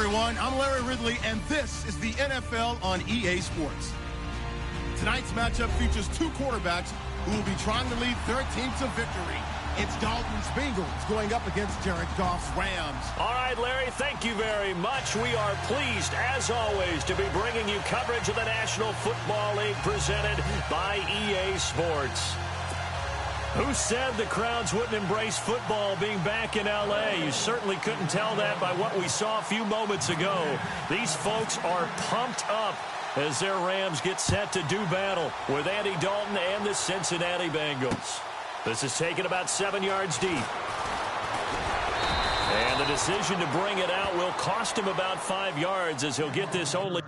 everyone. I'm Larry Ridley, and this is the NFL on EA Sports. Tonight's matchup features two quarterbacks who will be trying to lead their team to victory. It's Dalton's Bengals going up against Jared Goff's Rams. All right, Larry, thank you very much. We are pleased, as always, to be bringing you coverage of the National Football League presented by EA Sports. Who said the crowds wouldn't embrace football being back in L.A.? You certainly couldn't tell that by what we saw a few moments ago. These folks are pumped up as their Rams get set to do battle with Andy Dalton and the Cincinnati Bengals. This is taken about 7 yards deep. And the decision to bring it out will cost him about 5 yards as he'll get this only.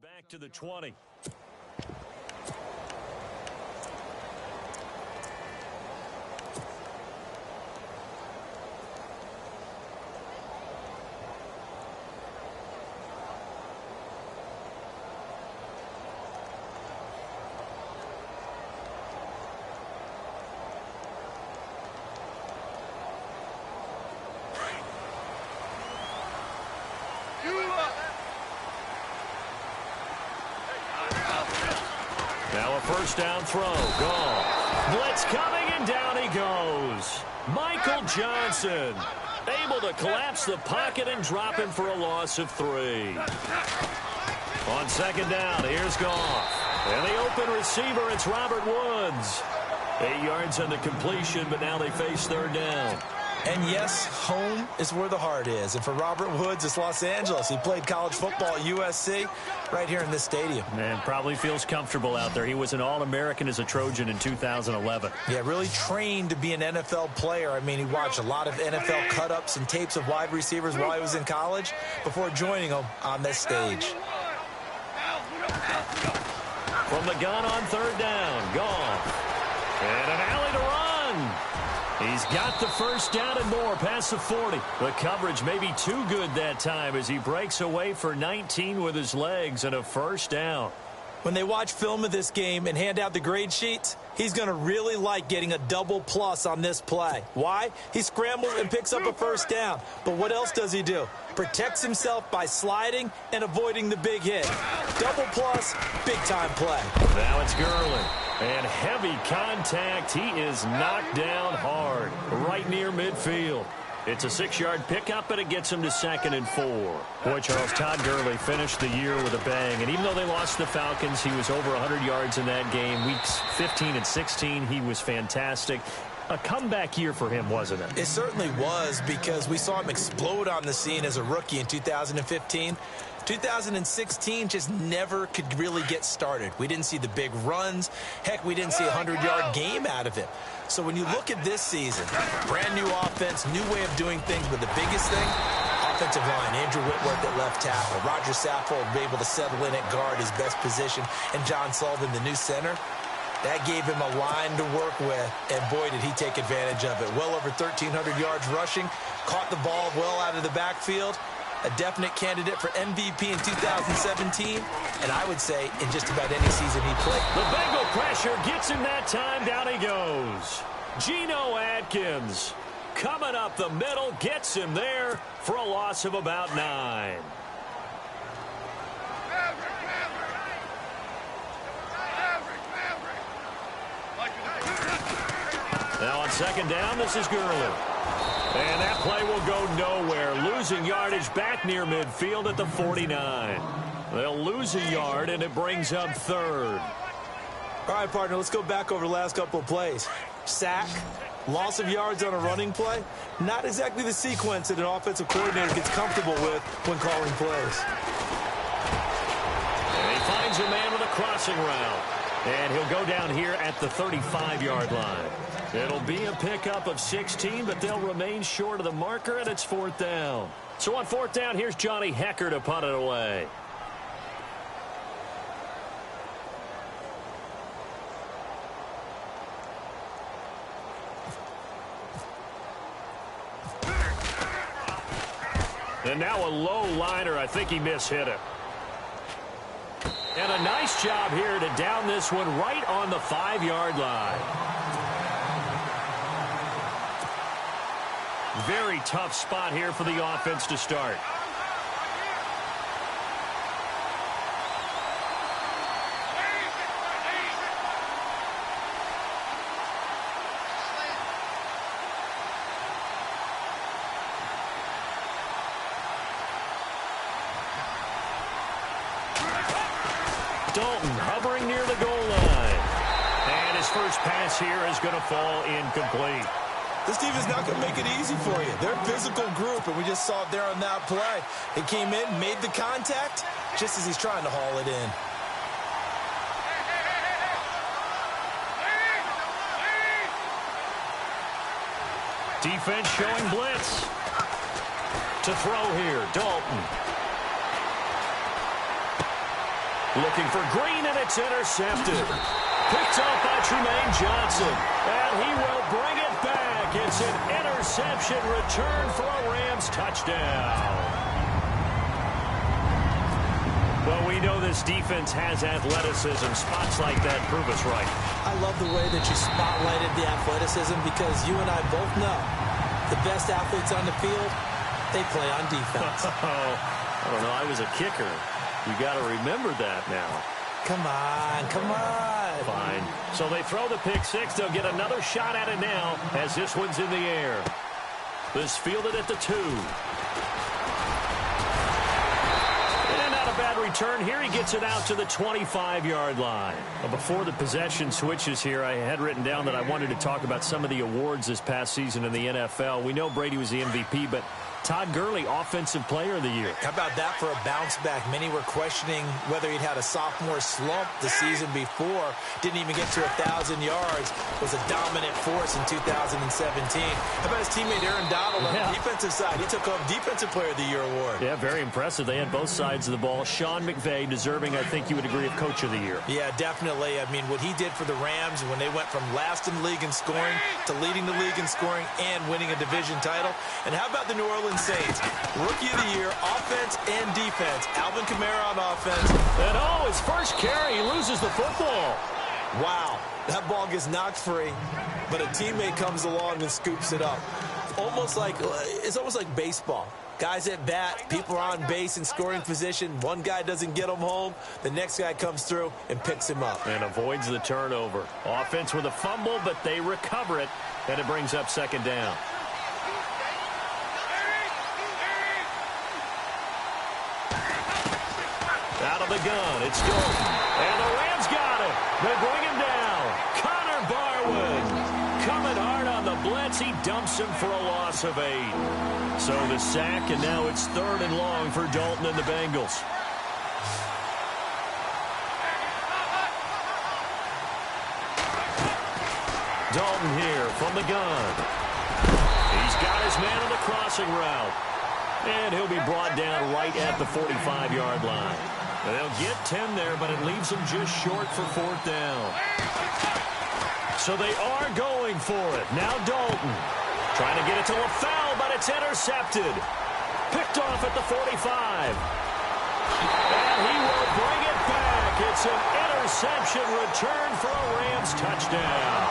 Back to the 20. Now a first down throw. Gone. Blitz coming, and down he goes. Michael Johnson able to collapse the pocket and drop him for a loss of 3. On second down, here's Goff. And the open receiver, it's Robert Woods. 8 yards on the completion, but now they face third down. And yes, home is where the heart is. And for Robert Woods, it's Los Angeles. He played college football at USC right here in this stadium. And probably feels comfortable out there. He was an All-American as a Trojan in 2011. Yeah, really trained to be an NFL player. I mean, he watched a lot of NFL cut-ups and tapes of wide receivers while he was in college before joining them on this stage. From the gun on third down, gone. And an alley to run. He's got the first down and more past the 40. The coverage may be too good that time as he breaks away for 19 with his legs and a first down. When they watch film of this game and hand out the grade sheets, he's going to really like getting a double plus on this play. Why? He scrambles and picks up a first down. But what else does he do? Protects himself by sliding and avoiding the big hit. Double plus, big-time play. Now it's Gurley. And heavy contact. He is knocked down hard right near midfield. It's a 6-yard pickup, but it gets him to 2nd and 4. Boy, Charles, Todd Gurley finished the year with a bang. And even though they lost the Falcons, he was over 100 yards in that game. Weeks 15 and 16, he was fantastic. A comeback year for him, wasn't it? It certainly was, because we saw him explode on the scene as a rookie in 2015. 2016 just never could really get started. We didn't see the big runs. Heck, we didn't see a 100-yard game out of him. So when you look at this season, brand new offense, new way of doing things, but the biggest thing, offensive line. Andrew Whitworth at left tackle. Roger Saffold able to settle in at guard, his best position, and John Sullivan, the new center. That gave him a line to work with, and boy, did he take advantage of it. Well over 1,300 yards rushing, caught the ball well out of the backfield. A definite candidate for MVP in 2017, and I would say in just about any season he played. The Bengal pressure gets him that time. Down he goes. Geno Atkins coming up the middle, gets him there for a loss of about 9. Now on second down, this is Gurley. And that play will go nowhere. Losing yardage back near midfield at the 49. They'll lose a yard, and it brings up third. All right, partner, let's go back over the last couple of plays. Sack, loss of yards on a running play. Not exactly the sequence that an offensive coordinator gets comfortable with when calling plays. And he finds a man with a crossing route. And he'll go down here at the 35-yard line. It'll be a pickup of 16, but they'll remain short of the marker, and it's fourth down. So on fourth down, here's Johnny Hecker to punt it away. And now a low liner. I think he mishit it. And a nice job here to down this one right on the 5-yard line. Very tough spot here for the offense to start. Dalton hovering near the goal line. And his first pass here is going to fall incomplete. This defense is not going to make it easy for you. They're a physical group, and we just saw it there on that play. It came in, made the contact, just as he's trying to haul it in. Defense showing blitz. To throw here, Dalton. Looking for Green, and it's intercepted. Picked off by Trumaine Johnson. And he will bring it back. It's an interception return for a Rams touchdown. Well, we know this defense has athleticism. Spots like that prove us right. I love the way that you spotlighted the athleticism because you and I both know the best athletes on the field, they play on defense. I don't know. I was a kicker. You got to remember that now. Come on, come on. Fine. So they throw the pick six. They'll get another shot at it now as this one's in the air. This fielded at the 2. And not a bad return here. He gets it out to the 25-yard line. Well, before the possession switches here, I had written down that I wanted to talk about some of the awards this past season in the NFL. We know Brady was the MVP, but Todd Gurley, Offensive Player of the Year. How about that for a bounce back? Many were questioning whether he'd had a sophomore slump the season before. Didn't even get to 1,000 yards. Was a dominant force in 2017. How about his teammate Aaron Donald on the defensive side? He took home Defensive Player of the Year award. Yeah, very impressive. They had both sides of the ball. Sean McVay deserving, I think you would agree, of Coach of the Year. Yeah, definitely. I mean, what he did for the Rams when they went from last in the league in scoring to leading the league in scoring and winning a division title. And how about the New Orleans Saints? Rookie of the Year, offense and defense. Alvin Kamara on offense. And his first carry, he loses the football. Wow, that ball gets knocked free, but a teammate comes along and scoops it up. It's almost like baseball. Guys at bat, people are on base in scoring position. One guy doesn't get him home. The next guy comes through and picks him up. And avoids the turnover. Offense with a fumble, but they recover it, and it brings up second down. Out of the gun, it's Dalton. And the Rams got it. They bring him down. Connor Barwin coming hard on the blitz. He dumps him for a loss of 8. So the sack, and now it's 3rd and long for Dalton and the Bengals. Dalton here from the gun. He's got his man on the crossing route. And he'll be brought down right at the 45-yard line. And they'll get 10 there, but it leaves them just short for 4th down. So they are going for it. Now Dalton trying to get it to LaFell, but it's intercepted. Picked off at the 45. And he will bring it back. It's an interception return for a Rams touchdown.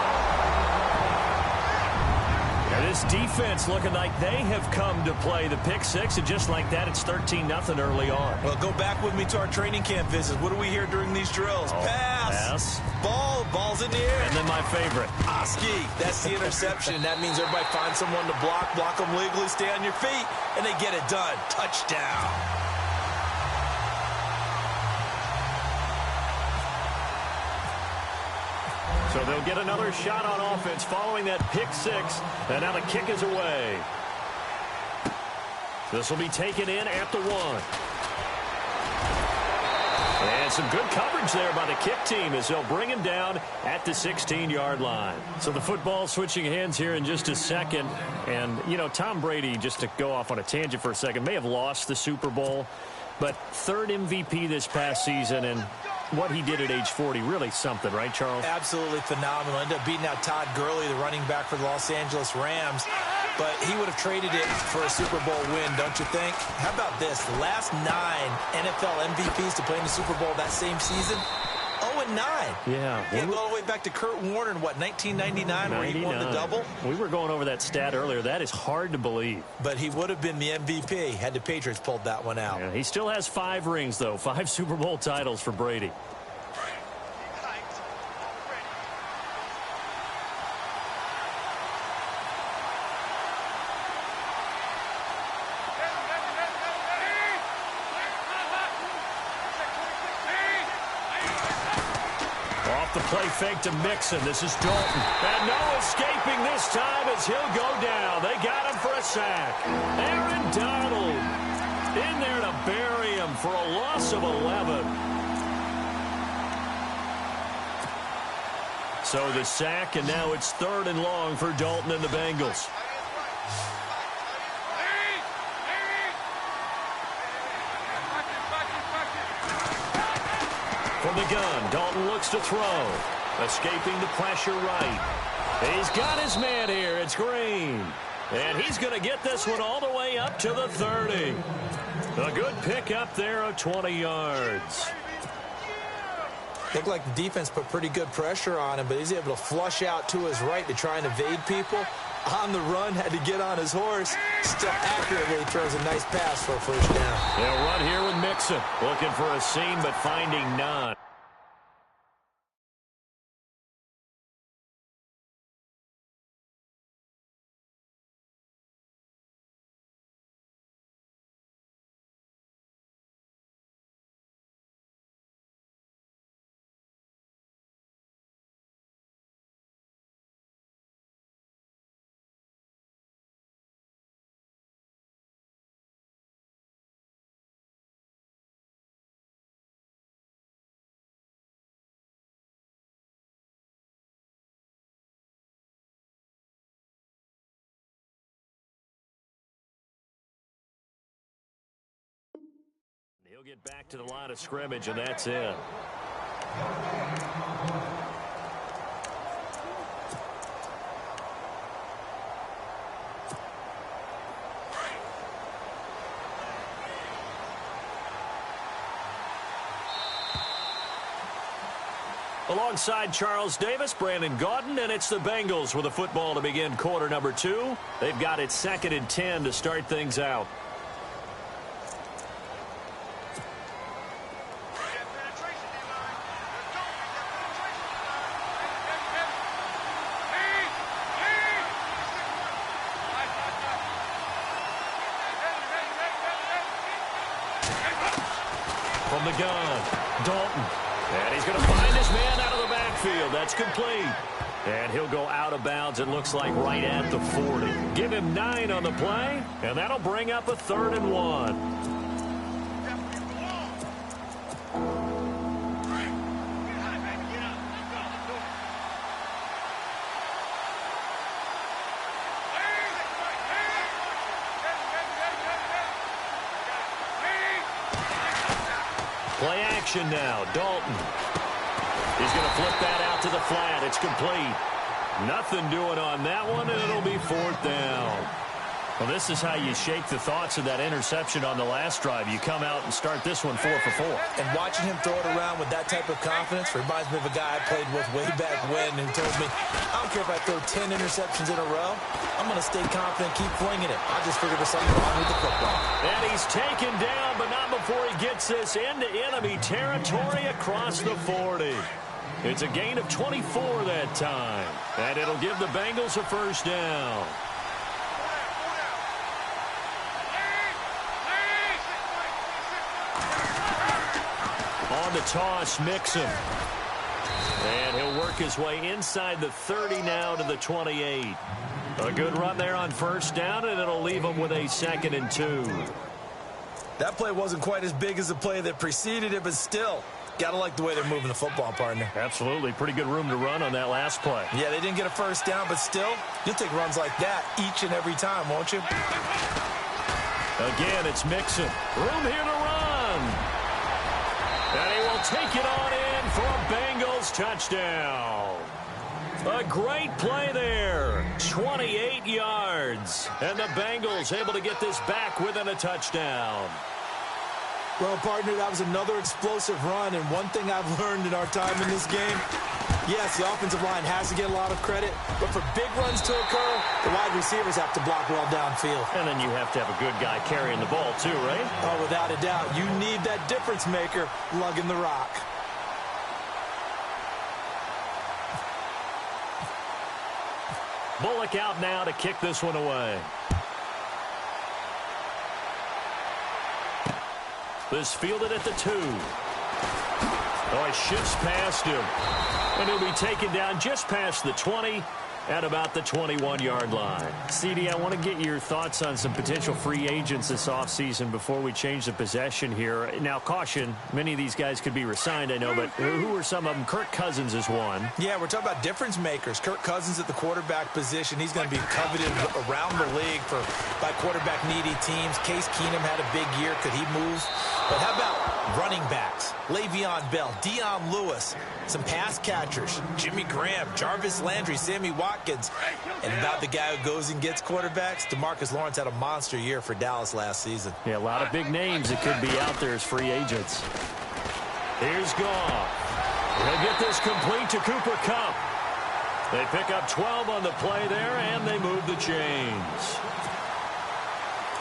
And This defense looking like they have come to play. The pick six, and just like that, it's 13-0 early on. Well, go back with me to our training camp visits. What do we hear during these drills? Pass. Ball's in the air. And then my favorite. Oski. That's the interception. That means everybody finds someone to block them legally, stay on your feet, and they get it done. Touchdown. So they'll get another shot on offense following that pick six. And now the kick is away. This will be taken in at the 1. And some good coverage there by the kick team as they'll bring him down at the 16-yard line. So the football switching hands here in just a second. And, you know, Tom Brady, just to go off on a tangent for a second, may have lost the Super Bowl. But third MVP this past season, and what he did at age 40, really something, right, Charles? Absolutely phenomenal. Ended up beating out Todd Gurley, the running back for the Los Angeles Rams. But he would have traded it for a Super Bowl win, don't you think? How about this? The last 9 NFL MVPs to play in the Super Bowl that same season, 0-9. Yeah. He go all the way back to Kurt Warner in, what, 1999, where he won the double? We were going over that stat earlier. That is hard to believe. But he would have been the MVP had the Patriots pulled that one out. Yeah, he still has 5 rings, though. 5 Super Bowl titles for Brady. The play fake to Mixon. This is Dalton. And no escaping this time as he'll go down. They got him for a sack. Aaron Donald in there to bury him for a loss of 11. So the sack, and now it's 3rd and long for Dalton and the Bengals. From the gun, Dalton looks to throw. Escaping the pressure right. He's got his man here. It's Green. And he's going to get this one all the way up to the 30. A good pick up there of 20 yards. Looked like the defense put pretty good pressure on him, but he's able to flush out to his right to try and evade people. On the run, had to get on his horse. Still accurately throws a nice pass for a first down. They'll run here with Mixon. Looking for a seam, but finding none. He'll get back to the line of scrimmage, and that's it. Alongside Charles Davis, Brandon Gaudin, and it's the Bengals with the football to begin quarter number 2. They've got it 2nd and 10 to start things out. From the gun, Dalton. And he's going to find his man out of the backfield. That's complete. And he'll go out of bounds, it looks like, right at the 40. Give him 9 on the play, and that'll bring up a 3rd and 1. Play action now. Dalton. He's going to flip that out to the flat. It's complete. Nothing doing on that one, and it'll be 4th down. Well, this is how you shake the thoughts of that interception on the last drive. You come out and start this one 4 for 4. And watching him throw it around with that type of confidence reminds me of a guy I played with way back when who told me, I don't care if I throw 10 interceptions in a row, I'm going to stay confident, keep flinging it. I just figured there's something wrong with the football. And he's taken down, but not before he gets this into enemy territory across the 40. It's a gain of 24 that time, and it'll give the Bengals a first down. On the toss, Mixon. And he'll work his way inside the 30 now to the 28. A good run there on first down, and it'll leave him with a 2nd and 2. That play wasn't quite as big as the play that preceded it, but still, got to like the way they're moving the football, partner. Absolutely. Pretty good room to run on that last play. Yeah, they didn't get a first down, but still, you'll take runs like that each and every time, won't you? Again, it's Mixon. Room here to run. And he will take it on in for a Bengals touchdown. A great play there. 28 yards. And the Bengals able to get this back within a touchdown. Well, partner, that was another explosive run, and one thing I've learned in our time in this game, yes, the offensive line has to get a lot of credit, but for big runs to occur, the wide receivers have to block well downfield. And then you have to have a good guy carrying the ball too, right? Oh, without a doubt. You need that difference maker lugging the rock. Bullock out now to kick this one away. This fielded at the 2. Oh, he shifts past him. And he'll be taken down just past the 20 at about the 21-yard line. CD, I want to get your thoughts on some potential free agents this offseason before we change the possession here. Now, caution, many of these guys could be re-signed, I know, but who are some of them? Kirk Cousins is one. Yeah, we're talking about difference makers. Kirk Cousins at the quarterback position. He's going to be coveted around the league by quarterback-needy teams. Case Keenum had a big year. Could he move? But how about running backs? Le'Veon Bell, Dion Lewis, some pass catchers, Jimmy Graham, Jarvis Landry, Sammy Watkins. And about the guy who goes and gets quarterbacks, DeMarcus Lawrence had a monster year for Dallas last season. Yeah, a lot of big names that could be out there as free agents. Here's Goff. He'll get this complete to Cooper Kupp. They pick up 12 on the play there, and they move the chains.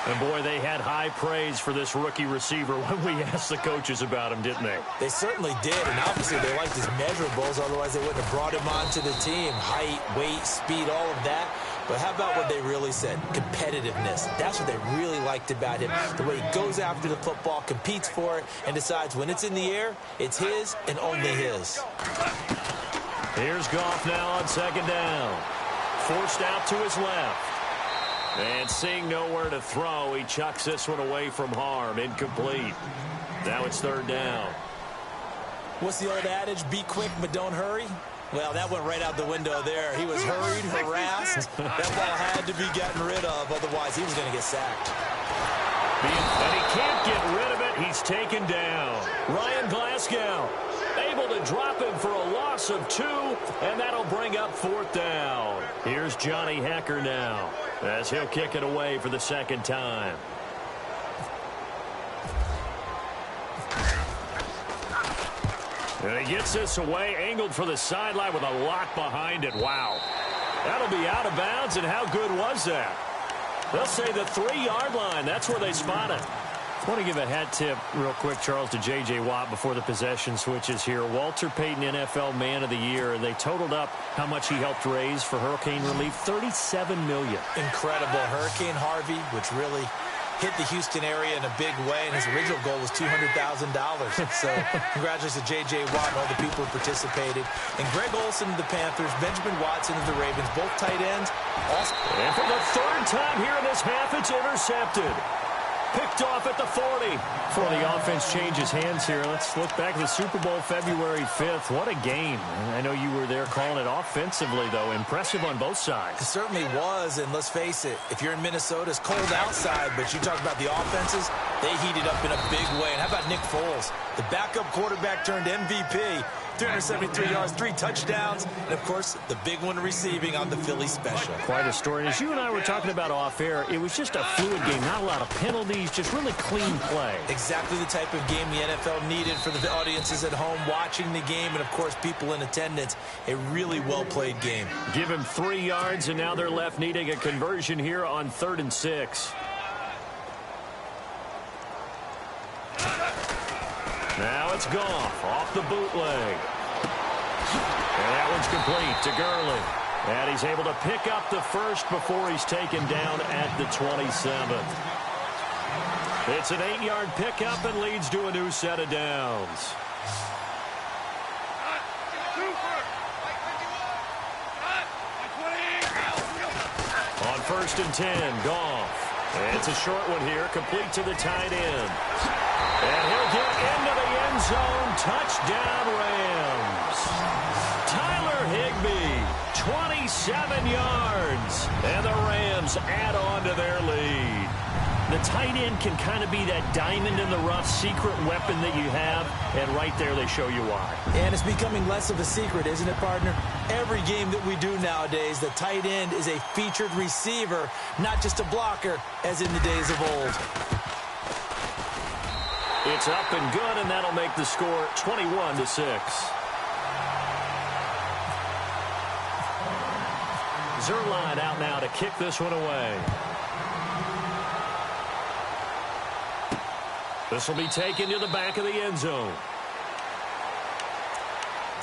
And, boy, they had high praise for this rookie receiver when we asked the coaches about him, didn't they? They certainly did, and obviously they liked his measurables, otherwise they wouldn't have brought him onto the team. Height, weight, speed, all of that. But how about what they really said? Competitiveness. That's what they really liked about him. The way he goes after the football, competes for it, and decides when it's in the air, it's his and only his. Here's Goff now on 2nd down. Forced out to his left. And seeing nowhere to throw, he chucks this one away from harm. Incomplete. Now it's 3rd down. What's the old adage? Be quick, but don't hurry? Well, that went right out the window there. He was hurried, harassed. That ball had to be gotten rid of, otherwise he was going to get sacked. And he can't get rid of it. He's taken down. Ryan Glasgow able to drop him for a loss of 2, and that'll bring up 4th down. Here's Johnny Hekker now as he'll kick it away for the 2nd time. And he gets this away, angled for the sideline with a lock behind it. Wow. That'll be out of bounds, and how good was that? They'll say the 3-yard line. That's where they spot it. I want to give a hat tip real quick, Charles, to J.J. Watt before the possession switches here. Walter Payton, NFL Man of the Year. They totaled up how much he helped raise for hurricane relief, $37 million. Incredible. Hurricane Harvey, which really hit the Houston area in a big way, and his original goal was $200,000. So congratulations to J.J. Watt and all the people who participated. And Greg Olsen of the Panthers, Benjamin Watson of the Ravens, both tight ends. And for the 3rd time here in this half, it's intercepted. Picked off at the 40. Before the offense changes hands here, let's look back at the Super Bowl February 5th. What a game. I know you were there calling it offensively, though. Impressive on both sides. It certainly was, and let's face it, if you're in Minnesota, it's cold outside, but you talk about the offenses, they heated up in a big way. And how about Nick Foles? The backup quarterback turned MVP. 373 yards, 3 touchdowns, and, of course, the big one receiving on the Philly special. Quite a story. As you and I were talking about off air, it was just a fluid game. Not a lot of penalties, just really clean play. Exactly the type of game the NFL needed for the audiences at home watching the game and, of course, people in attendance. A really well-played game. Give him 3 yards, and now they're left needing a conversion here on 3rd and 6. Now it's Goff off the bootleg. And that one's complete to Gurley. And he's able to pick up the first before he's taken down at the 27. It's an 8-yard pickup and leads to a new set of downs. On 1st and 10, Goff. It's a short one here, complete to the tight end. And he'll get into the end zone. Touchdown, Rams. Tyler Higbee, 27 yards. And the Rams add on to their lead. The tight end can kind of be that diamond in the rough secret weapon that you have. And right there they show you why. And it's becoming less of a secret, isn't it, partner? Every game that we do nowadays, the tight end is a featured receiver, not just a blocker, as in the days of old. It's up and good, and that'll make the score 21-6. Zerline out now to kick this one away. This will be taken to the back of the end zone.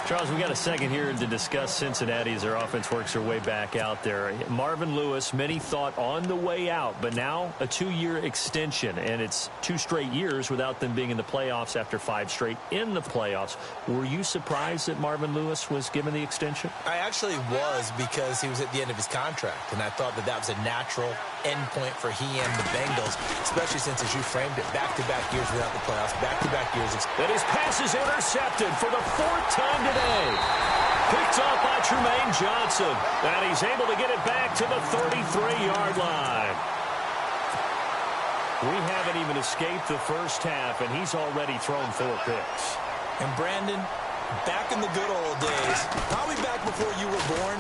Charles, we got a second here to discuss Cincinnati as their offense works their way back out there. Marvin Lewis, many thought on the way out, but now a 2-year extension, and it's 2 straight years without them being in the playoffs after 5 straight in the playoffs. Were you surprised that Marvin Lewis was given the extension? I actually was, because he was at the end of his contract, and I thought that that was a natural endpoint for he and the Bengals, especially since, as you framed it, back-to-back years without the playoffs, back-to-back years. And his pass is intercepted for the 4th time today. Picked off by Tremaine Johnson. And he's able to get it back to the 33-yard line. We haven't even escaped the first half, and he's already thrown 4 picks. And Brandon, back in the good old days, probably back before you were born,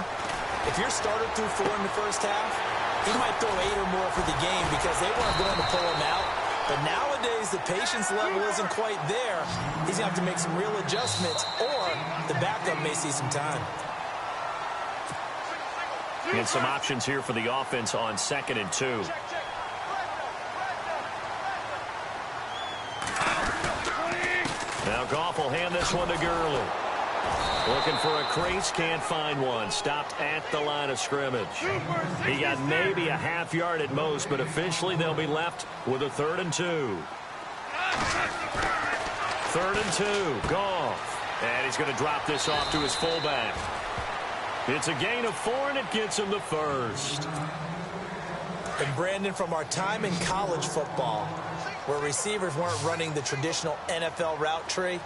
if your starter threw 4 in the first half, he might throw 8 or more for the game because they weren't going to pull him out. But nowadays, the patience level isn't quite there. He's going to have to make some real adjustments, or the backup may see some time. And some options here for the offense on 2nd and 2. Now Goff will hand this one to Gurley. Looking for a crease, can't find one. Stopped at the line of scrimmage. He got maybe a half yard at most, but officially they'll be left with a 3rd and 2. 3rd and 2, Goff. And he's going to drop this off to his fullback. It's a gain of 4, and it gets him the first. And Brandon, from our time in college football, where receivers weren't running the traditional NFL route tree,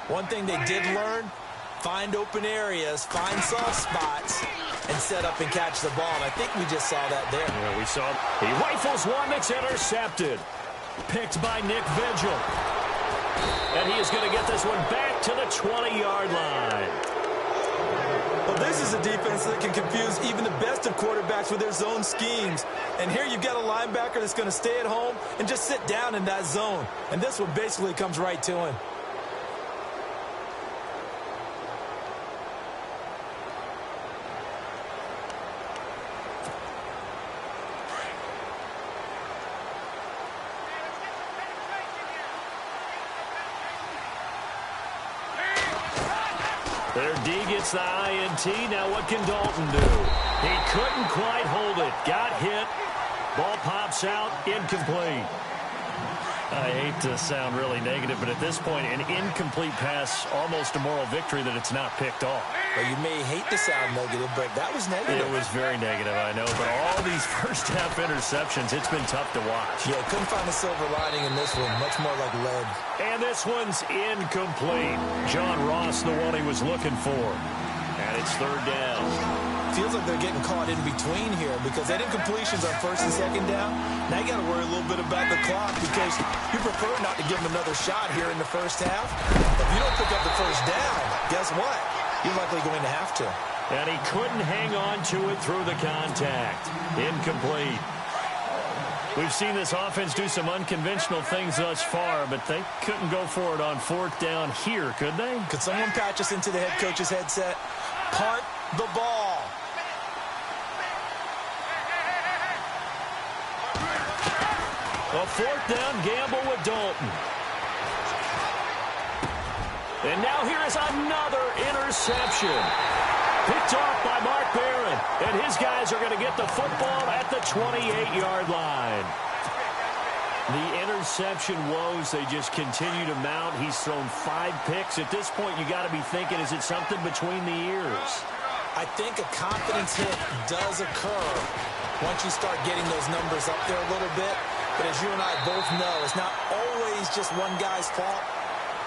one thing they did learn: find open areas, find soft spots, and set up and catch the ball. And I think we just saw that there. Yeah, we saw it. He rifles one that's intercepted. Picked by Nick Vigil. And he is going to get this one back to the 20-yard line. Well, this is a defense that can confuse even the best of quarterbacks with their zone schemes. And here you've got a linebacker that's going to stay at home and just sit down in that zone. And this one basically comes right to him. Their D gets the INT. Now what can Dalton do? He couldn't quite hold it. Got hit. Ball pops out. Incomplete. I hate to sound really negative, but at this point, an incomplete pass, almost a moral victory that it's not picked off. Well, you may hate to sound negative, but that was negative. It was very negative, I know. But all these first-half interceptions, it's been tough to watch. Yeah, couldn't find a silver lining in this one. Much more like lead. And this one's incomplete. John Ross, the one he was looking for. And it's 3rd down. feels like they're getting caught in between here because they did completions on first and second down. Now you got to worry a little bit about the clock because you prefer not to give them another shot here in the first half. If you don't pick up the first down, guess what? You're likely going to have to. And he couldn't hang on to it through the contact. Incomplete. We've seen this offense do some unconventional things thus far, but they couldn't go for it on fourth down here, could they? Could someone patch us into the head coach's headset? Punt the ball. A fourth down gamble with Dalton. And now here is another interception. Picked off by Mark Barron. And his guys are going to get the football at the 28-yard line. The interception woes, they just continue to mount. He's thrown 5 picks. At this point, you got to be thinking, is it something between the ears? I think a confidence hit does occur once you start getting those numbers up there a little bit. But as you and I both know, it's not always just one guy's fault.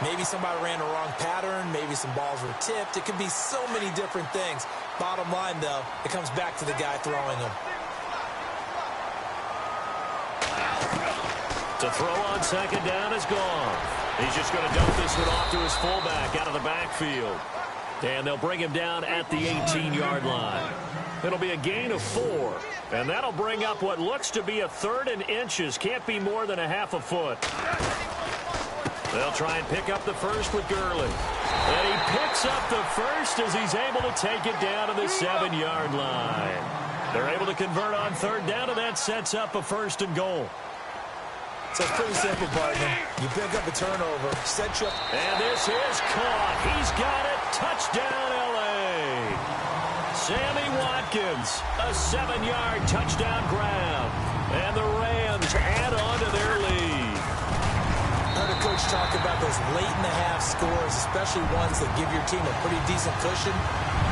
Maybe somebody ran a wrong pattern. Maybe some balls were tipped. It could be so many different things. Bottom line, though, it comes back to the guy throwing them. To throw on second down is gone. He's just going to dump this one off to his fullback out of the backfield. And they'll bring him down at the 18-yard line. It'll be a gain of 4. And that'll bring up what looks to be a 3rd and inches. Can't be more than a half a foot. They'll try and pick up the first with Gurley. And he picks up the first as he's able to take it down to the 7-yard line. They're able to convert on third down, and that sets up a 1st and goal. So it's pretty simple, partner. You pick up a turnover, set you up. And this is caught. He's got it. Touchdown, L.A. Sammy Watkins, a 7-yard touchdown grab. And the Rams add on to their lead. I heard a coach talk about those late-in-the-half scores, especially ones that give your team a pretty decent cushion.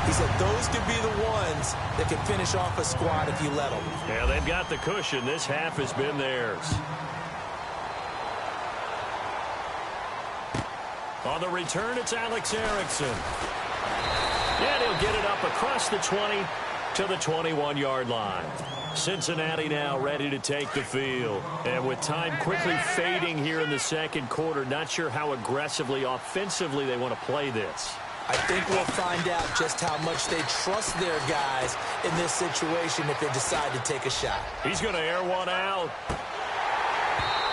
He said those could be the ones that can finish off a squad if you let them. Yeah, they've got the cushion. This half has been theirs. On the return, it's Alex Erickson. And he'll get it up across the 20 to the 21-yard line. Cincinnati now ready to take the field. And with time quickly fading here in the second quarter, not sure how aggressively, offensively they want to play this. I think we'll find out just how much they trust their guys in this situation if they decide to take a shot. He's going to air one out.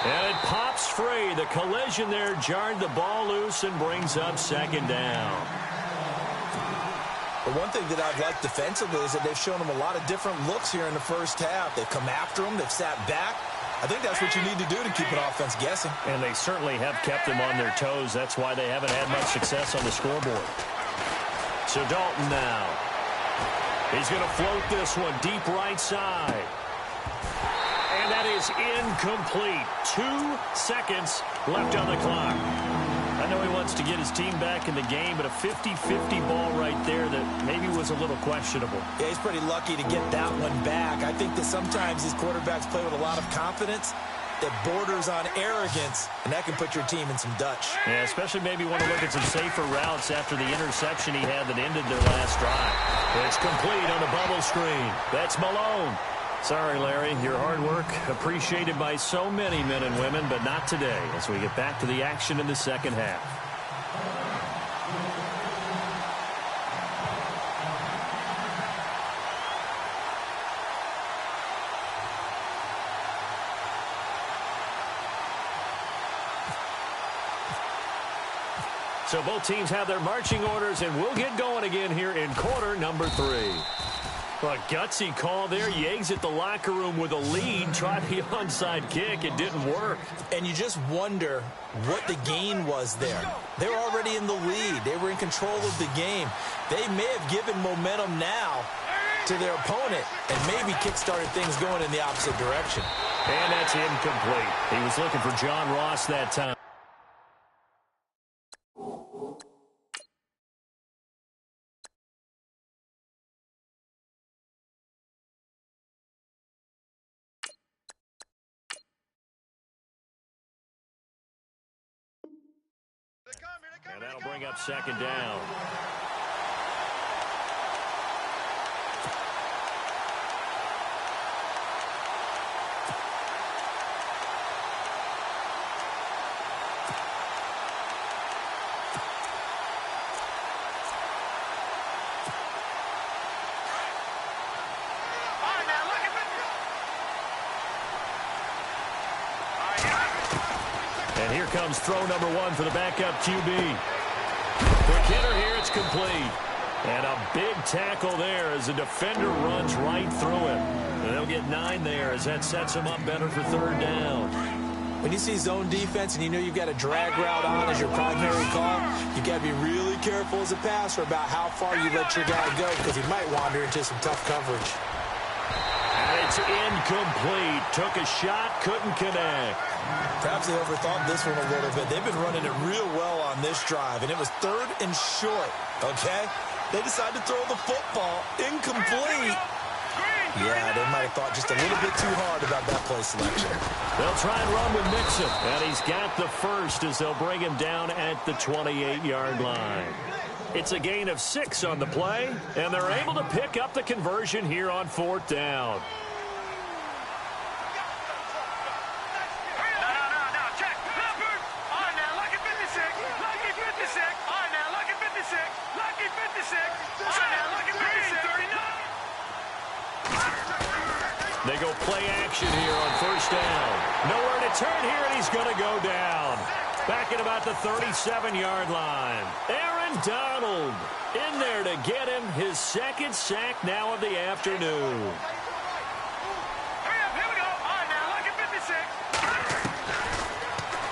And it pops free. The collision there jarred the ball loose and brings up second down. The one thing that I've liked defensively is that they've shown them a lot of different looks here in the first half. They've come after them. They've sat back. I think that's what you need to do to keep an offense guessing. And they certainly have kept them on their toes. That's why they haven't had much success on the scoreboard. So Dalton now. He's going to float this one deep right side. And that is incomplete. 2 seconds left on the clock. I know he wants to get his team back in the game, but a 50-50 ball right there that maybe was a little questionable. Yeah, he's pretty lucky to get that one back. I think that sometimes these quarterbacks play with a lot of confidence that borders on arrogance, and that can put your team in some Dutch. Yeah, especially maybe want to look at some safer routes after the interception he had that ended their last drive. It's complete on the bubble screen. That's Malone. Sorry, Larry, your hard work appreciated by so many men and women, but not today as we get back to the action in the second half. So both teams have their marching orders, and we'll get going again here in quarter number 3. Well, a gutsy call there. You exit the locker room with a lead. Tried the onside kick. It didn't work. And you just wonder what the gain was there. They were already in the lead. They were in control of the game. They may have given momentum now to their opponent and maybe kick-started things going in the opposite direction. And that's incomplete. He was looking for John Ross that time. And that'll bring up second down. here comes throw number 1 for the backup QB. Quick hitter here, it's complete. And a big tackle there as the defender runs right through him. And they'll get 9 there as that sets them up better for third down. When you see zone defense and you know you've got a drag route on as your primary call, you've got to be really careful as a passer about how far you let your guy go because he might wander into some tough coverage. And it's incomplete. Took a shot, couldn't connect. Perhaps they overthought this one a little bit. They've been running it real well on this drive, and it was 3rd and short, okay? They decided to throw the football. Incomplete. Yeah, they might have thought just a little bit too hard about that play selection. They'll try and run with Mixon, and he's got the first as they'll bring him down at the 28-yard line. It's a gain of 6 on the play, and they're able to pick up the conversion here on 4th down. They go play action here on 1st down. Nowhere to turn here, and he's going to go down. Back at about the 37-yard line. Aaron Donald in there to get him his 2nd sack now of the afternoon.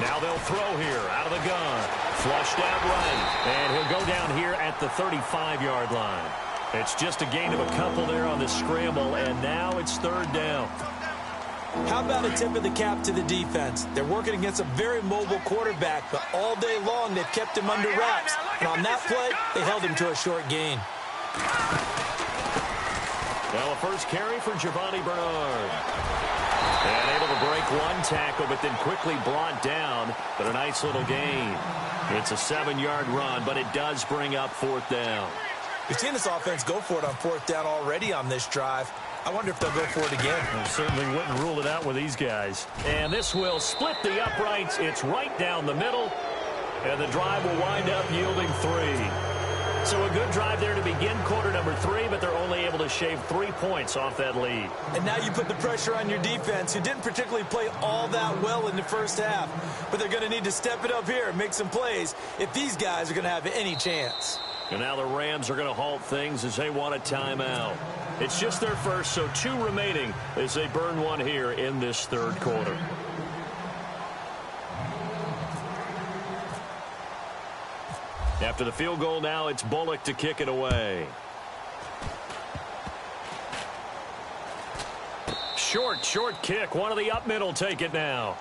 Now they'll throw here out of the gun. Flushed out right. And he'll go down here at the 35-yard line. It's just a gain of a couple there on the scramble, and now it's 3rd down. How about a tip of the cap to the defense? They're working against a very mobile quarterback, but all day long they've kept him under wraps. And on that play, they held him to a short gain. Now a first carry for Giovanni Bernard. And able to break 1 tackle, but then quickly brought down. But a nice little gain. It's a 7-yard run, but it does bring up 4th down. We've seen this offense go for it on 4th down already on this drive. I wonder if they'll go for it again. I certainly wouldn't rule it out with these guys. And this will split the uprights. It's right down the middle. And the drive will wind up yielding 3. So a good drive there to begin quarter number 3, but they're only able to shave 3 points off that lead. And now you put the pressure on your defense, who didn't particularly play all that well in the first half. But they're going to need to step it up here and make some plays if these guys are going to have any chance. And now the Rams are going to halt things as they want a timeout. It's just their first, so 2 remaining as they burn 1 here in this 3rd quarter. After the field goal now, it's Bullock to kick it away. Short kick. One of the up middle take it now.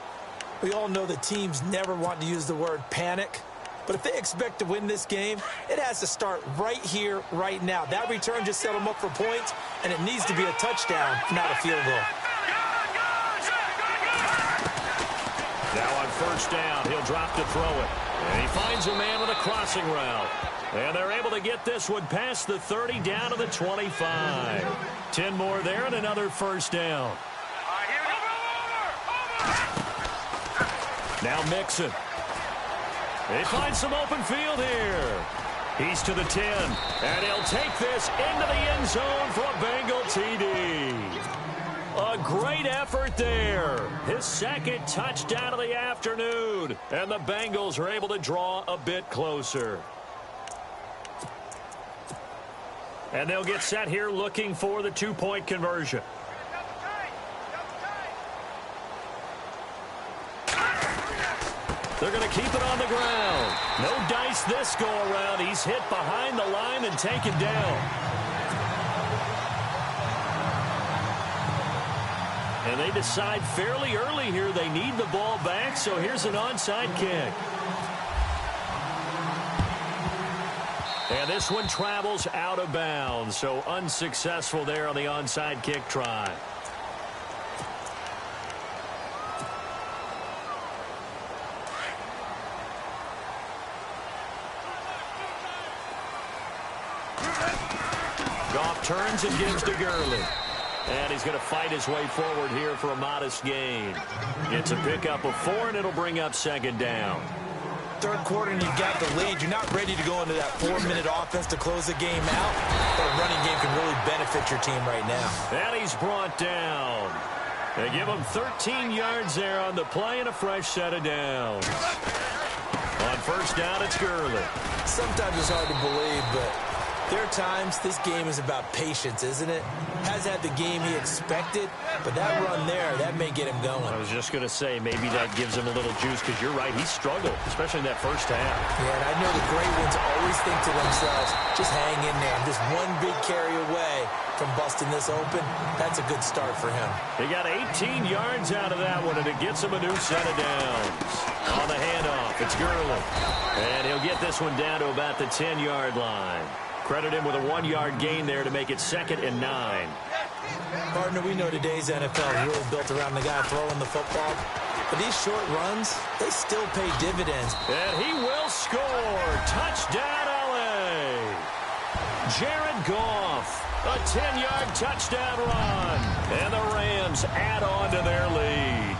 We all know the teams never want to use the word panic. But if they expect to win this game, it has to start right here, right now. That return just set them up for points, and it needs to be a touchdown, not a field goal. Now on 1st down, he'll drop to throw it. And he finds a man with a crossing route. And they're able to get this one past the 30 down to the 25. 10 more there and another 1st down. Now Mixon. They find some open field here. He's to the 10, and he'll take this into the end zone for a Bengal TD. A great effort there. His 2nd touchdown of the afternoon, and the Bengals are able to draw a bit closer. And they'll get set here looking for the 2-point conversion. They're going to keep it on the ground. No dice this go around. He's hit behind the line and taken down. And they decide fairly early here they need the ball back, so here's an onside kick. And this one travels out of bounds, so unsuccessful there on the onside kick try. Goff turns and gives to Gurley. And he's going to fight his way forward here for a modest gain. It's a pickup of 4, and it'll bring up 2nd down. 3rd quarter, and you've got the lead. You're not ready to go into that 4-minute offense to close the game out. But a running game can really benefit your team right now. And he's brought down. They give him 13 yards there on the play and a fresh set of downs. On first down, it's Gurley. Sometimes it's hard to believe, but there are times this game is about patience, isn't it? Has had the game he expected, but that run there, that may get him going. I was just going to say, maybe that gives him a little juice, because you're right, he struggled, especially in that first half. Yeah, and I know the great ones always think to themselves, just hang in there. I'm just one big carry away from busting this open. That's a good start for him. He got 18 yards out of that one, and it gets him a new set of downs. On the handoff, it's Gurley. And he'll get this one down to about the 10-yard line. Credit him with a 1-yard gain there to make it 2nd and 9. Partner, we know today's NFL is really built around the guy throwing the football. But these short runs, they still pay dividends. And he will score. Touchdown, L.A. Jared Goff. A 10-yard touchdown run. And the Rams add on to their lead.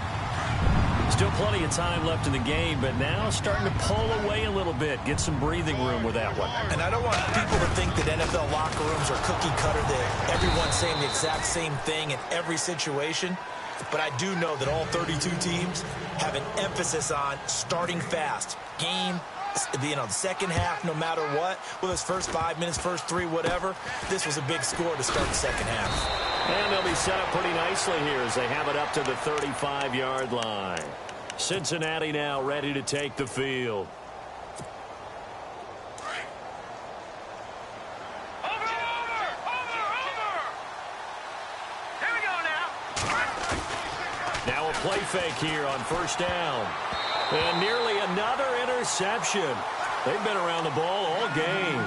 Still plenty of time left in the game, but now starting to pull away a little bit. Get some breathing room with that one. And I don't want people to think that NFL locker rooms are cookie cutter, that everyone's saying the exact same thing in every situation. But I do know that all 32 teams have an emphasis on starting fast. Game, the second half, no matter what, whether it's first 5 minutes, first 3, whatever. This was a big score to start the second half. And they'll be set up pretty nicely here as they have it up to the 35-yard line. Cincinnati now ready to take the field. Now a play fake here on first down. And nearly another interception. They've been around the ball all game.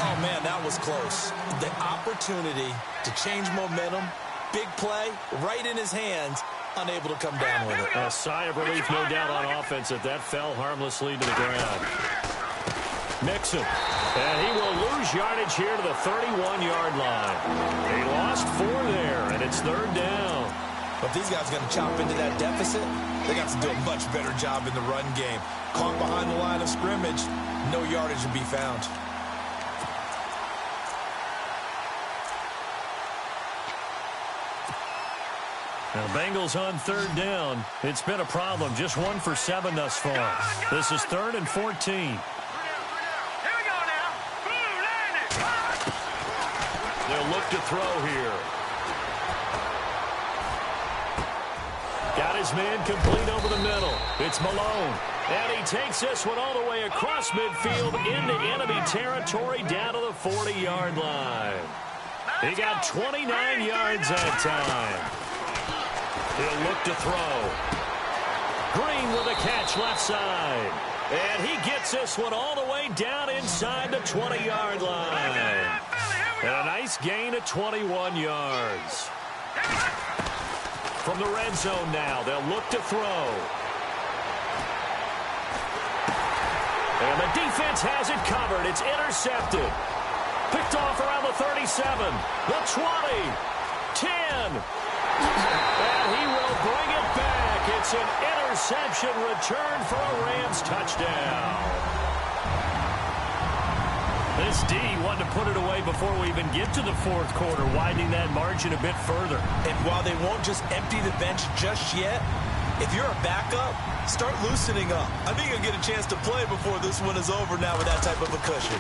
Oh, man, that was close. The opportunity to change momentum, big play, right in his hands, unable to come down with it. A sigh of relief, no doubt, on offense that fell harmlessly to the ground. Mixon. And he will lose yardage here to the 31-yard line. He lost 4 there, and it's 3rd down. But these guys are going to chop into that deficit. They got to do a much better job in the run game. Caught behind the line of scrimmage, no yardage to be found. Now, Bengals on 3rd down. It's been a problem. Just 1 for 7 thus far. This is 3rd and 14. They'll look to throw here. Got his man complete over the middle. It's Malone. And he takes this one all the way across midfield into enemy territory down to the 40-yard line. He got 29 yards that time. He'll look to throw. Green with a catch left side. And he gets this one all the way down inside the 20-yard line. And a nice gain of 21 yards. From the red zone now, they'll look to throw. And the defense has it covered. It's intercepted. Picked off around the 37, the 20, 10. And he will bring it back. It's an interception return for a Rams touchdown. This D wanted to put it away before we even get to the 4th quarter, widening that margin a bit further. And while they won't just empty the bench just yet, if you're a backup, start loosening up. I think you'll get a chance to play before this one is over now with that type of a cushion.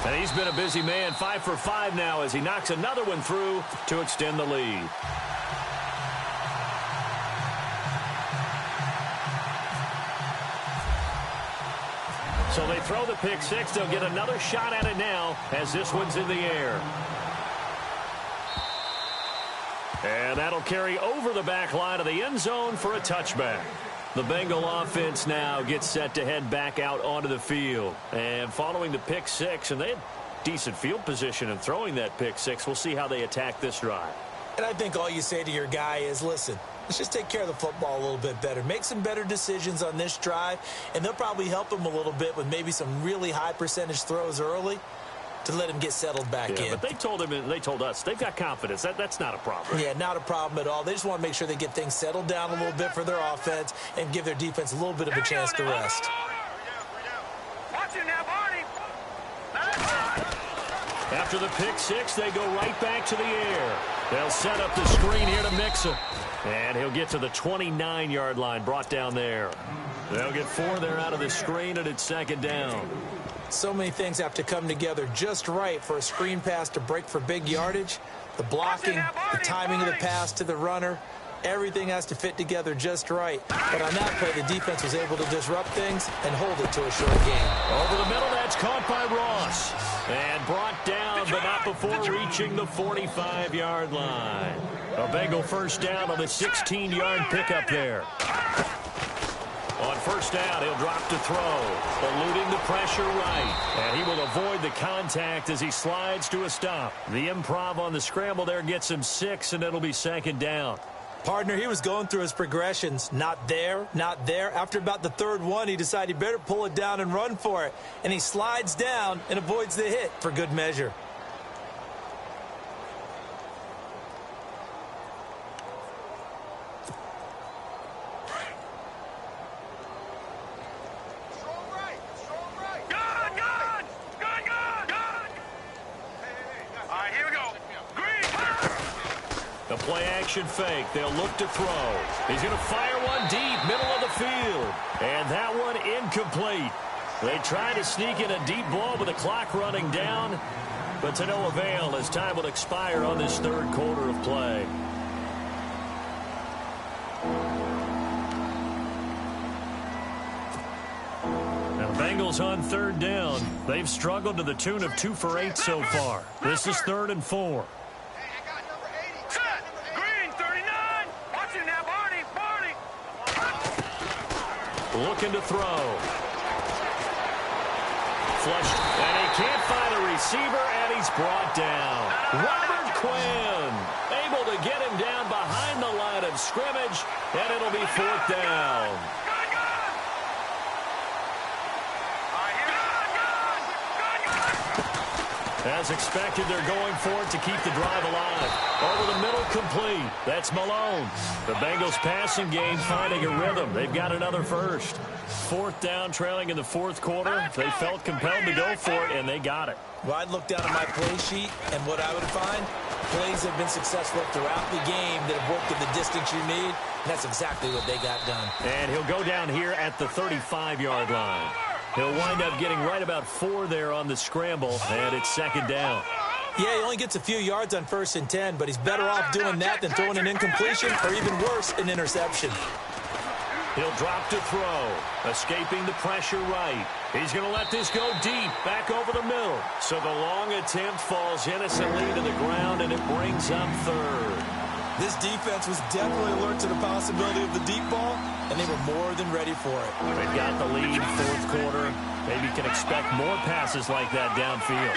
And he's been a busy man, 5 for 5 now as he knocks another one through to extend the lead. So they throw the pick 6. They'll get another shot at it now as this one's in the air. And that'll carry over the back line of the end zone for a touchback. The Bengal offense now gets set to head back out onto the field. And following the pick 6, and they had decent field position in throwing that pick 6. We'll see how they attack this drive. And I think all you say to your guy is, listen, let's just take care of the football a little bit better. Make some better decisions on this drive, and they'll probably help him a little bit with maybe some really high percentage throws early to let him get settled back in. But they told him, and they told us, they've got confidence. That's not a problem. Yeah, not a problem at all. They just want to make sure they get things settled down a little bit for their offense and give their defense a little bit of a chance to rest. Watch it now, Barney. After the pick 6, they go right back to the air. They'll set up the screen here to Mixon. And he'll get to the 29-yard line, brought down there. They'll get 4 there out of the screen, and it's second down. So many things have to come together just right for a screen pass to break for big yardage. The blocking, the timing of the pass to the runner, everything has to fit together just right. But on that play, the defense was able to disrupt things and hold it to a short gain. Over the middle, that's caught by Ross. And brought down, but not before reaching the 45-yard line. A Bengal first down on the 16-yard pickup there. On first down, he'll drop to throw, eluding the pressure right. And he will avoid the contact as he slides to a stop. The improv on the scramble there gets him 6, and it'll be second down. Partner, he was going through his progressions. Not there, not there. After about the third one, he decided he better pull it down and run for it. And he slides down and avoids the hit for good measure. The play-action fake. They'll look to throw. He's going to fire one deep, middle of the field. And that one incomplete. They try to sneak in a deep ball with the clock running down, but to no avail as time will expire on this third quarter of play. Now the Bengals on third down. They've struggled to the tune of 2 for 8 so far. This is 3rd and 4. Looking to throw. Flushed, and he can't find a receiver, and he's brought down. Robert Quinn able to get him down behind the line of scrimmage, and it'll be 4th down. As expected, they're going for it to keep the drive alive. Over the middle, complete. That's Malone. The Bengals passing game finding a rhythm. They've got another first. 4th down, trailing in the 4th quarter. They felt compelled to go for it, and they got it. Well, I'd look down at my play sheet, and what I would find, plays have been successful throughout the game that have worked at the distance you need, and that's exactly what they got done. And he'll go down here at the 35-yard line. He'll wind up getting right about 4 there on the scramble, and it's second down. Yeah, he only gets a few yards on 1st and 10, but he's better off doing that than throwing an incompletion or even worse, an interception. He'll drop to throw, escaping the pressure right. He's going to let this go deep, back over the middle. So the long attempt falls innocently to the ground, and it brings up 3rd. This defense was definitely alert to the possibility of the deep ball, and they were more than ready for it. They've got the lead, 4th quarter. Maybe can expect more passes like that downfield.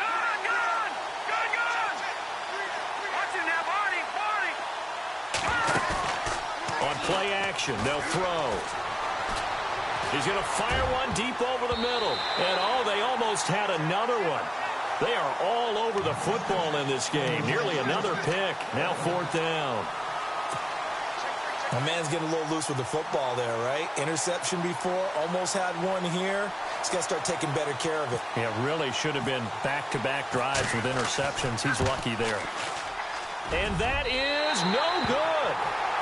On play action, they'll throw. He's going to fire one deep over the middle. And, they almost had another one. They are all over the football in this game. Nearly another pick. Now 4th down. My man's getting a little loose with the football there, right? Interception before, almost had one here. He's got to start taking better care of it. Yeah, really should have been back-to-back drives with interceptions. He's lucky there. And that is no good.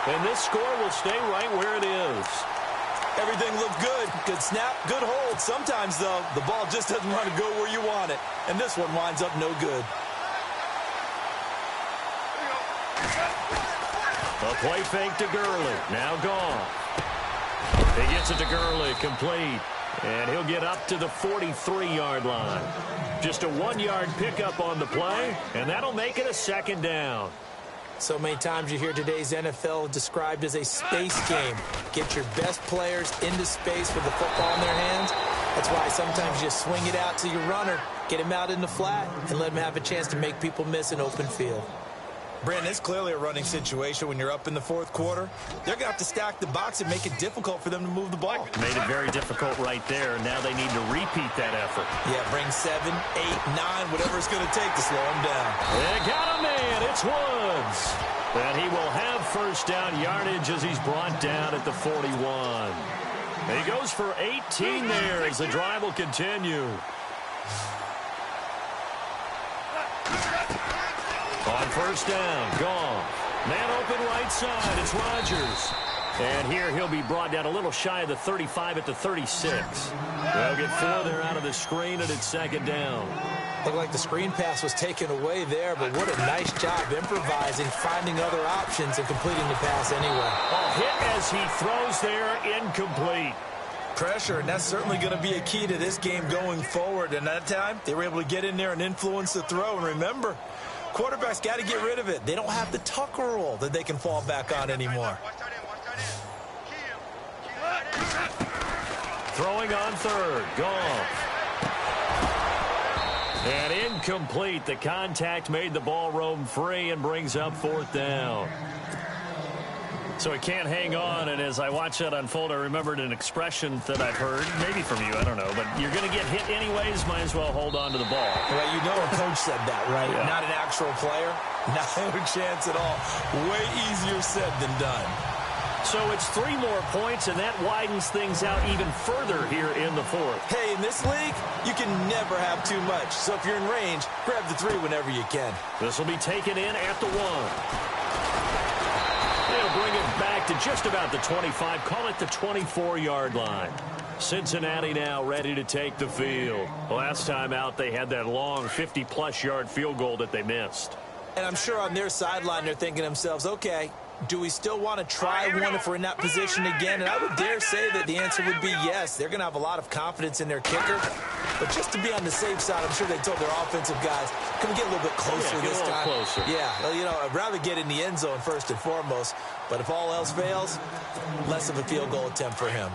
And this score will stay right where it is. Everything looked good. Good snap, good hold. Sometimes, though, the ball just doesn't want to go where you want it. And this one winds up no good. A play fake to Gurley. Now gone. He gets it to Gurley. Complete. And he'll get up to the 43-yard line. Just a 1-yard pickup on the play, and that'll make it a second down. So many times you hear today's NFL described as a space game. Get your best players into space with the football in their hands. That's why sometimes you swing it out to your runner, get him out in the flat, and let him have a chance to make people miss an open field. Brandon, it's clearly a running situation when you're up in the 4th quarter. They're going to have to stack the box and make it difficult for them to move the ball. Made it very difficult right there. Now they need to repeat that effort. Yeah, bring 7, 8, 9, whatever it's going to take to slow them down. They got a man. It's Woods. And he will have first down yardage as he's brought down at the 41. He goes for 18 there as the drive will continue. On first down, gone. Man open right side, it's Rodgers. And here he'll be brought down a little shy of the 35 at the 36. They'll get 4 there out of the screen, and it's second down. Looked like the screen pass was taken away there, but what a nice job improvising, finding other options, and completing the pass anyway. A hit as he throws there, incomplete. Pressure, and that's certainly going to be a key to this game going forward. And that time, they were able to get in there and influence the throw. And remember, quarterbacks got to get rid of it. They don't have the tuck roll that they can fall back on anymore. Throwing on third, gone. And incomplete. The contact made the ball roam free and brings up fourth down. So he can't hang on, and as I watch that unfold, I remembered an expression that I've heard, maybe from you, I don't know, but you're going to get hit anyways, might as well hold on to the ball. Well, you know a coach said that, right? Yeah. Not an actual player. No chance at all. Way easier said than done. So it's 3 more points, and that widens things out even further here in the fourth. Hey, in this league, you can never have too much. So if you're in range, grab the 3 whenever you can. This will be taken in at the 1. They'll bring it back to just about the 25. Call it the 24-yard line. Cincinnati now ready to take the field. Last time out, they had that long 50-plus yard field goal that they missed. And I'm sure on their sideline, they're thinking to themselves, okay, do we still want to try one if we're in that position again? And I would dare say that the answer would be yes. They're going to have a lot of confidence in their kicker. But just to be on the safe side, I'm sure they told their offensive guys, can we get a little bit closer this time? Closer. Yeah, well, you know, I'd rather get in the end zone first and foremost. But if all else fails, less of a field goal attempt for him.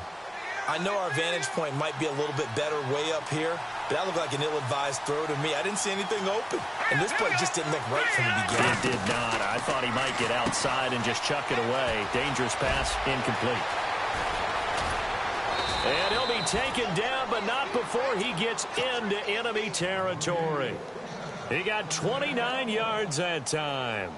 I know our vantage point might be a little bit better way up here, but that looked like an ill-advised throw to me. I didn't see anything open. And this play just didn't look right from the beginning. It did not. I thought he might get outside and just chuck it away. Dangerous pass, incomplete. And he'll be taken down, but not before he gets into enemy territory. He got 29 yards that time.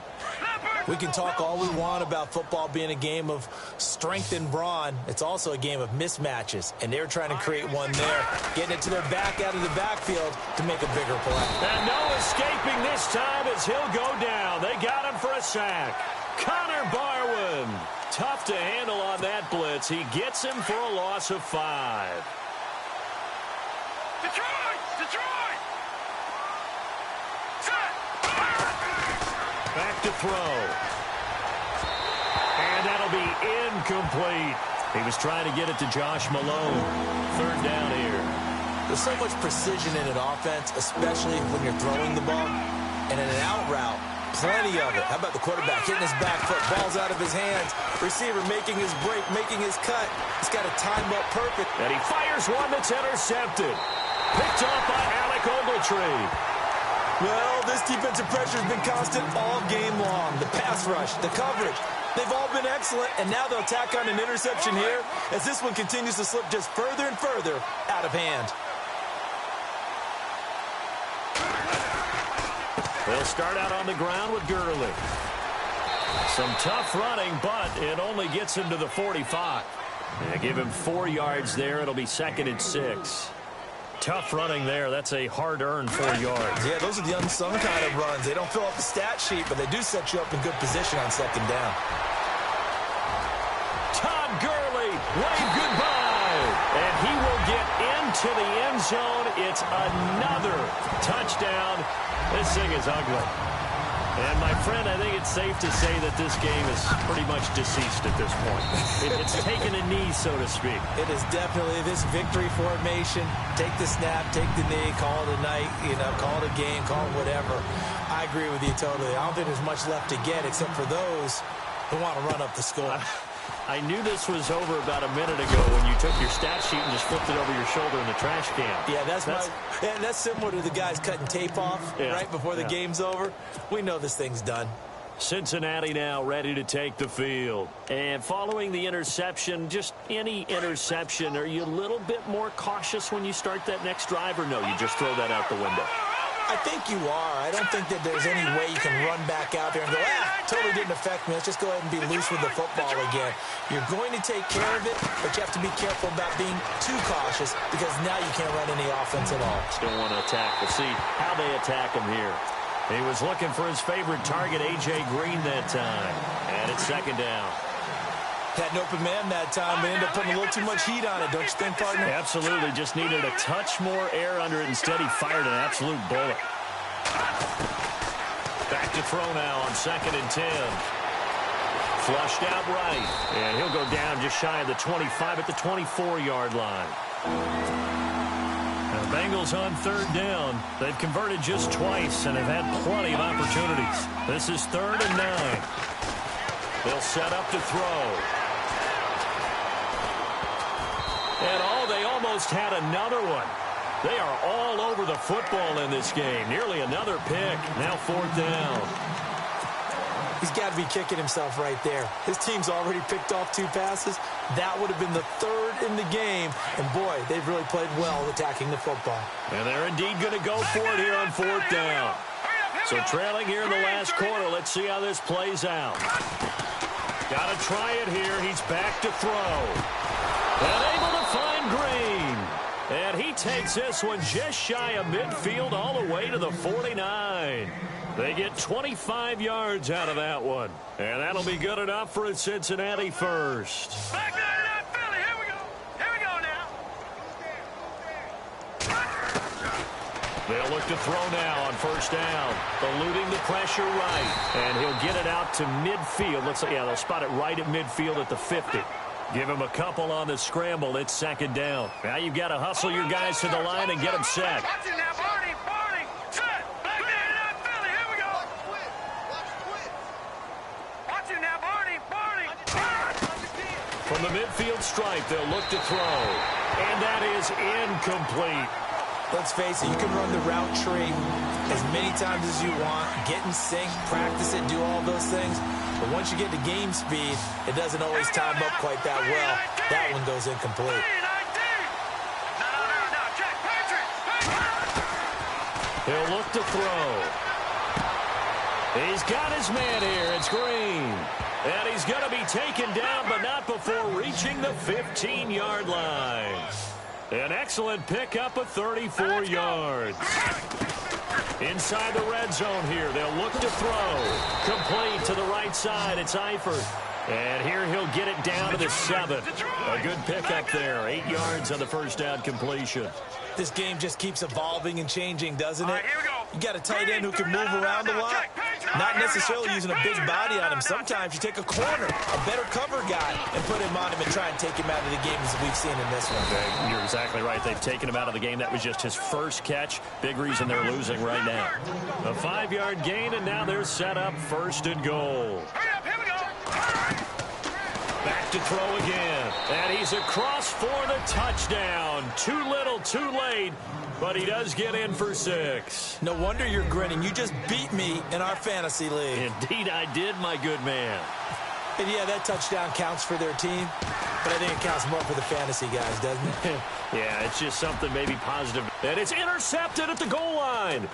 We can talk all we want about football being a game of strength and brawn. It's also a game of mismatches, and they're trying to create one there, getting it to their back out of the backfield to make a bigger play. And no escaping this time as he'll go down. They got him for a sack. Connor Barwin, tough to handle on that blitz. He gets him for a loss of 5. Detroit! Detroit! Set! Back to throw. And that'll be incomplete. He was trying to get it to Josh Malone. Third down here. There's so much precision in an offense, especially when you're throwing the ball. And in an out route, plenty of it. How about the quarterback hitting his back foot, ball's out of his hands. Receiver making his break, making his cut. He's got to time up perfect. And he fires one that's intercepted. Picked off by Alec Ogletree. Well, this defensive pressure has been constant all game long. The pass rush, the coverage, they've all been excellent, and now they'll tack on an interception here as this one continues to slip just further and further out of hand. They'll start out on the ground with Gurley. Some tough running, but it only gets him to the 45. They give him 4 yards there. It'll be 2nd and 6. Tough running there. That's a hard-earned 4 yards. Yeah, those are the unsung kind of runs. They don't fill up the stat sheet, but they do set you up in good position on 2nd down. Todd Gurley, wave goodbye. And he will get into the end zone. It's another touchdown. This thing is ugly. And, my friend, I think it's safe to say that this game is pretty much deceased at this point. It's taken a knee, so to speak. It is definitely this victory formation. Take the snap, take the knee, call it a night, call it a game, call it whatever. I agree with you totally. I don't think there's much left to get except for those who want to run up the score. I knew this was over about a minute ago when you took your stat sheet and just flipped it over your shoulder in the trash can. Yeah, that's similar to the guys cutting tape off right before the game's over. We know this thing's done. Cincinnati now ready to take the field. And following the interception, just any interception, are you a little bit more cautious when you start that next drive, or no, you just throw that out the window? I think you are. I don't think that there's any way you can run back out there and go, totally didn't affect me. Let's just go ahead and be loose with the football again. You're going to take care of it, but you have to be careful about being too cautious because now you can't run any offense at all. Still want to attack. We'll see how they attack him here. He was looking for his favorite target, A.J. Green, that time. And it's second down. Had an open man that time, but ended up putting a little too much heat on it, don't you think, partner? Absolutely. Just needed a touch more air under it. Instead, he fired an absolute bullet. Back to throw now on 2nd and 10. Flushed out right. And he'll go down just shy of the 25 at the 24-yard line. Now, the Bengals on 3rd down. They've converted just twice and have had plenty of opportunities. This is 3rd and 9. They'll set up to throw. And they almost had another one. They are all over the football in this game. Nearly another pick. Now 4th down. He's got to be kicking himself right there. His team's already picked off 2 passes. That would have been the 3rd in the game. And, boy, they've really played well attacking the football. And they're indeed going to go for it here on 4th down. So trailing here in the last quarter. Let's see how this plays out. Got to try it here. He's back to throw. And able to find Green. And he takes this one just shy of midfield all the way to the 49. They get 25 yards out of that one. And that'll be good enough for a Cincinnati first. Back there to that Philly. Here we go. Here we go now. They'll look to throw now on 1st down. Eluding the pressure right. And he'll get it out to midfield. They'll spot it right at midfield at the 50. Give him a couple on the scramble. It's 2nd down. Now you've got to hustle your guys to the line and get them set. Watch it now, Barney. Barney. Set. Back there to that Philly. Here we go. Watch it now, Barney. Barney. From the midfield stripe, they'll look to throw. And that is incomplete. Let's face it, you can run the route tree as many times as you want, get in sync, practice it, do all those things. But once you get to game speed, it doesn't always time up quite that well. That one goes incomplete. He'll look to throw. He's got his man here. It's Green. And he's going to be taken down, but not before reaching the 15-yard line. An excellent pickup of 34 yards. Inside the red zone here, they'll look to throw. Complete to the right side, it's Eifert. And here he'll get it down to the 7. A good pickup there, 8 yards on the 1st down completion. This game just keeps evolving and changing, doesn't it? Right, here we go. You got a tight end who can move around a lot. Not necessarily using a big body on him. Sometimes you take a corner, a better cover guy, and put him on him and try and take him out of the game as we've seen in this one. Okay, you're exactly right. They've taken him out of the game. That was just his first catch. Big reason they're losing right now. A 5-yard gain, and now they're set up 1st and goal. Here we go. Back to throw again. And he's across for the touchdown. Too little, too late. But he does get in for 6. No wonder you're grinning. You just beat me in our fantasy league. Indeed I did, my good man. And yeah, that touchdown counts for their team. But I think it counts more for the fantasy guys, doesn't it? Yeah, it's just something maybe positive. And it's intercepted at the goal line.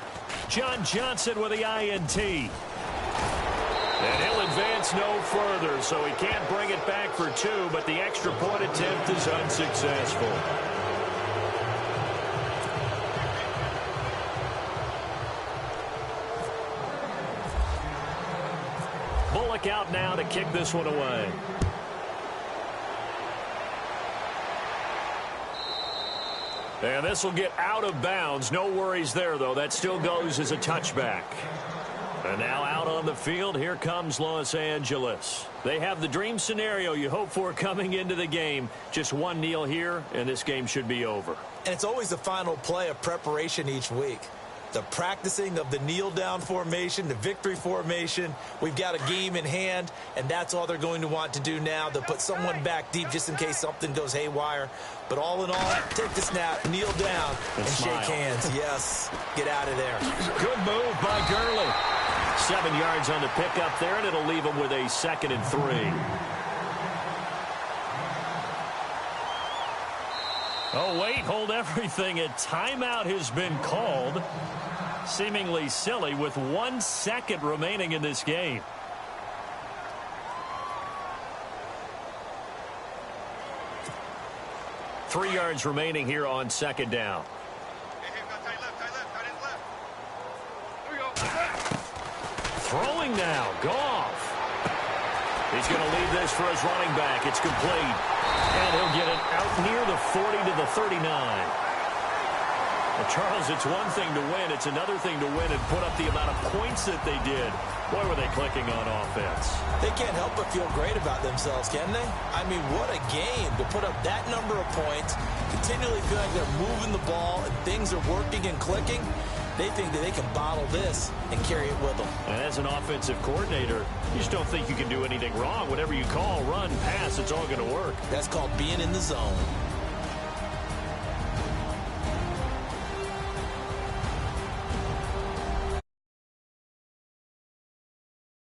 John Johnson with the INT. And he'll advance no further, so he can't bring it back for 2, but the extra point attempt is unsuccessful. Bullock out now to kick this one away. And this will get out of bounds. No worries there, though. That still goes as a touchback. And now out on the field, here comes Los Angeles. They have the dream scenario you hope for coming into the game. Just one kneel here, and this game should be over. And it's always the final play of preparation each week. The practicing of the kneel-down formation, the victory formation. We've got a game in hand, and that's all they're going to want to do now. They'll put someone back deep just in case something goes haywire. But all in all, take the snap, kneel down, and shake hands. Yes, get out of there. Good move by Gurley. 7 yards on the pickup there, and it'll leave him with a 2nd and 3. Oh, wait, hold everything. A timeout has been called. Seemingly silly with 1 second remaining in this game. Three yards remaining here on 2nd down. Tight left. Here we go. Throwing now, Goff. He's going to leave this for his running back. It's complete. And he'll get it out near the 40 to the 39. Well, Charles, it's one thing to win. It's another thing to win and put up the amount of points that they did. Boy, were they clicking on offense. They can't help but feel great about themselves, can they? I mean, what a game to put up that number of points, continually feel like they're moving the ball and things are working and clicking. They think that they can bottle this and carry it with them. And as an offensive coordinator, you just don't think you can do anything wrong. Whatever you call, run, pass, it's all going to work. That's called being in the zone.